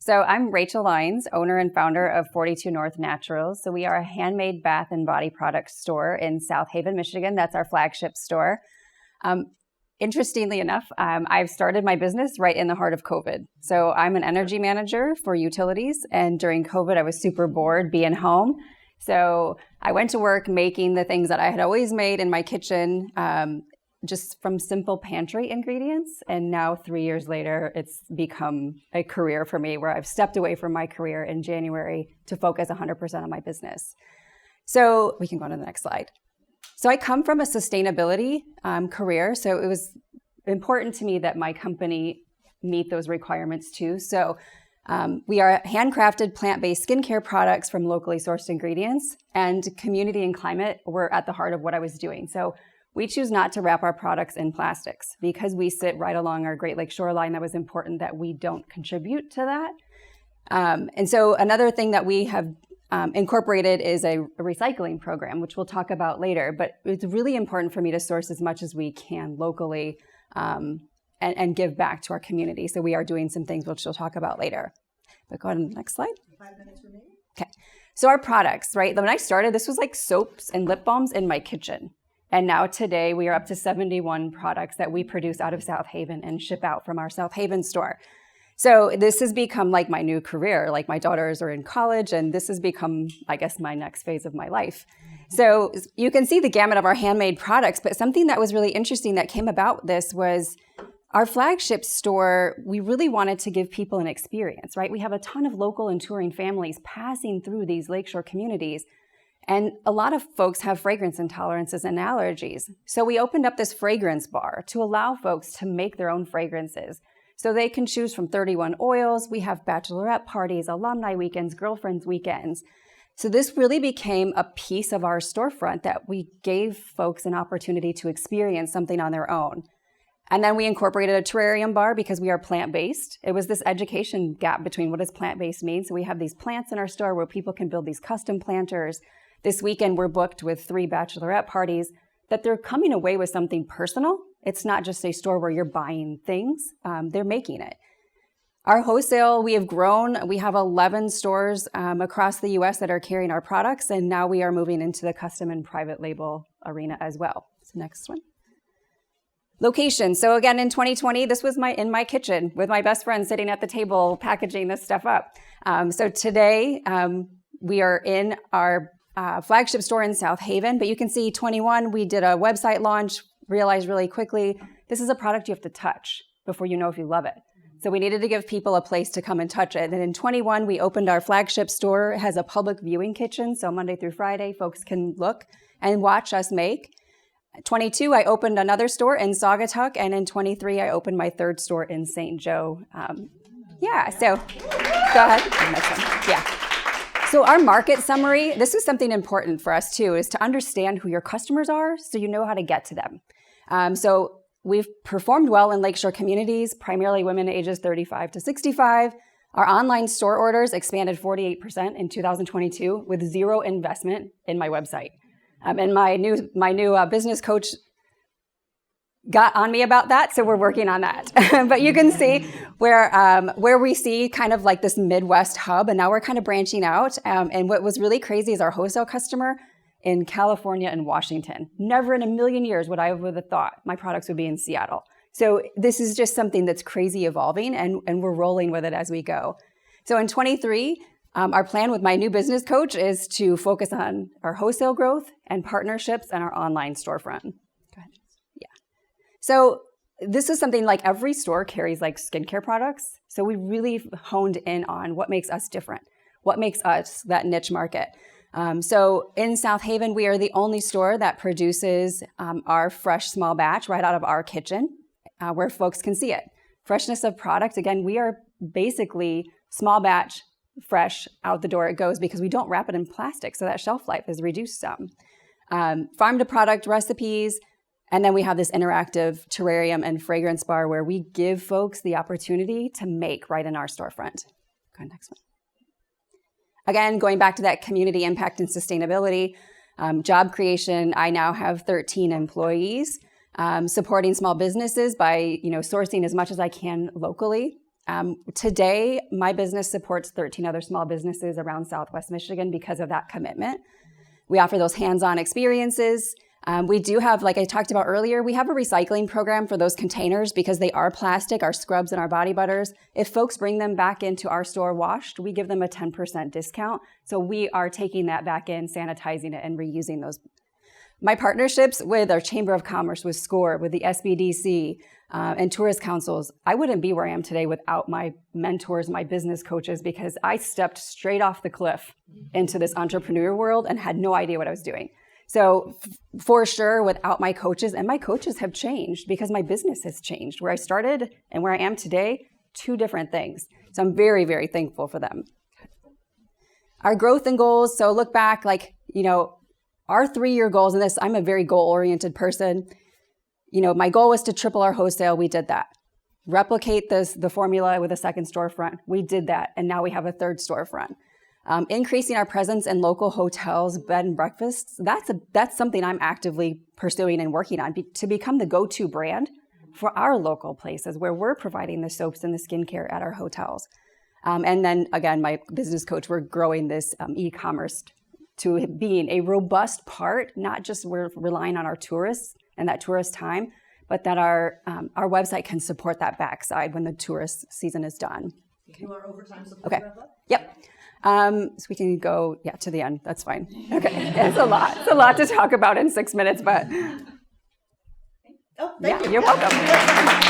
So I'm Rachel Lyons, owner and founder of 42 North Naturals. So we are a handmade bath and body product store in South Haven, Michigan. That's our flagship store. Interestingly enough, I've started my business right in the heart of COVID. So I'm an energy manager for utilities, and during COVID, I was super bored being home. So I went to work making the things that I had always made in my kitchen, just from simple pantry ingredients. And now 3 years later, it's become a career for me where I've stepped away from my career in January to focus 100% on my business. So we can go on to the next slide. So I come from a sustainability career. So it was important to me that my company meet those requirements too. So we are handcrafted plant-based skincare products from locally sourced ingredients, and community and climate were at the heart of what I was doing. So we choose not to wrap our products in plastics because we sit right along our Great Lakes shoreline. That was important that we don't contribute to that. And so another thing that we have incorporated is a recycling program, which we'll talk about later. But it's really important for me to source as much as we can locally and give back to our community. So we are doing some things which we'll talk about later. But go ahead to the next slide. 5 minutes remaining. Okay. So our products, right? When I started, this was like soaps and lip balms in my kitchen. And now today we are up to 71 products that we produce out of South Haven and ship out from our South Haven store. So this has become like my new career. Like my daughters are in college, and this has become, I guess, my next phase of my life. So you can see the gamut of our handmade products, but something that was really interesting that came about this was our flagship store. We really wanted to give people an experience, right? We have a ton of local and touring families passing through these lakeshore communities. And a lot of folks have fragrance intolerances and allergies. So we opened up this fragrance bar to allow folks to make their own fragrances. So they can choose from 31 oils. We have bachelorette parties, alumni weekends, girlfriends weekends. So this really became a piece of our storefront that we gave folks an opportunity to experience something on their own. And then we incorporated a terrarium bar because we are plant-based. It was this education gap between what does plant-based mean. So we have these plants in our store where people can build these custom planters. This weekend, we're booked with 3 bachelorette parties that they're coming away with something personal. It's not just a store where you're buying things, they're making it. Our wholesale, we have grown. We have 11 stores across the US that are carrying our products, and now we are moving into the custom and private label arena as well. So next one. Location. So again, in 2020, this was in my kitchen with my best friend sitting at the table packaging this stuff up. So today, we are in our flagship store in South Haven, but you can see 21, we did a website launch, realized really quickly, this is a product you have to touch before you know if you love it. So we needed to give people a place to come and touch it. And in 21, we opened our flagship store. It has a public viewing kitchen. So Monday through Friday, folks can look and watch us make. 22, I opened another store in Saugatuck. And in 23, I opened my 3rd store in St. Joe. So go ahead. Next one. Yeah. So our market summary, this is something important for us too, is to understand who your customers are so you know how to get to them. So we've performed well in lakeshore communities, primarily women ages 35 to 65. Our online store orders expanded 48% in 2022 with zero investment in my website. And my new business coach got on me about that, so we're working on that. But you can see where we see kind of like this Midwest hub, and now we're kind of branching out. And what was really crazy is our wholesale customer in California and Washington. Never in a million years would I have thought my products would be in Seattle. So this is just something that's crazy evolving, and we're rolling with it as we go. So in 23, our plan with my new business coach is to focus on our wholesale growth and partnerships and our online storefront. Go ahead. Yeah. So this is something like every store carries like skincare products. So we really honed in on what makes us different, what makes us that niche market. So in South Haven, we are the only store that produces our fresh small batch right out of our kitchen where folks can see it. Freshness of product, again, we are basically small batch, fresh, out the door it goes because we don't wrap it in plastic, so that shelf life is reduced some. Farm to product recipes, and then we have this interactive terrarium and fragrance bar where we give folks the opportunity to make right in our storefront. Go ahead, next one. Again, going back to that community impact and sustainability, job creation, I now have 13 employees, supporting small businesses by sourcing as much as I can locally. Today, my business supports 13 other small businesses around Southwest Michigan because of that commitment. We offer those hands-on experiences. We do have, like I talked about earlier, we have a recycling program for those containers because they are plastic, our scrubs and our body butters. If folks bring them back into our store washed, we give them a 10% discount. So we are taking that back in, sanitizing it, and reusing those. My partnerships with our Chamber of Commerce, with SCORE, with the SBDC, and tourist councils, I wouldn't be where I am today without my mentors, my business coaches, because I stepped straight off the cliff into this entrepreneur world and had no idea what I was doing. So for sure, without my coaches, and my coaches have changed because my business has changed. Where I started and where I am today, two different things. So I'm very, very thankful for them. Our growth and goals. So look back, our 3-year goals in this, I'm a very goal-oriented person. My goal was to triple our wholesale. We did that. Replicate the formula with a second storefront. We did that. And now we have a third storefront. Increasing our presence in local hotels, bed and breakfasts. That's something I'm actively pursuing and working on to become the go-to brand for our local places where we're providing the soaps and the skincare at our hotels. And then again, my business coach, we're growing this e-commerce to being a robust part, not just we're relying on our tourists and that tourist time, but that our website can support that backside when the tourist season is done. Okay. You are over time, so okay. Yep. So we can go, to the end. That's fine. Okay. It's a lot. It's a lot to talk about in 6 minutes, but thank you. You're welcome.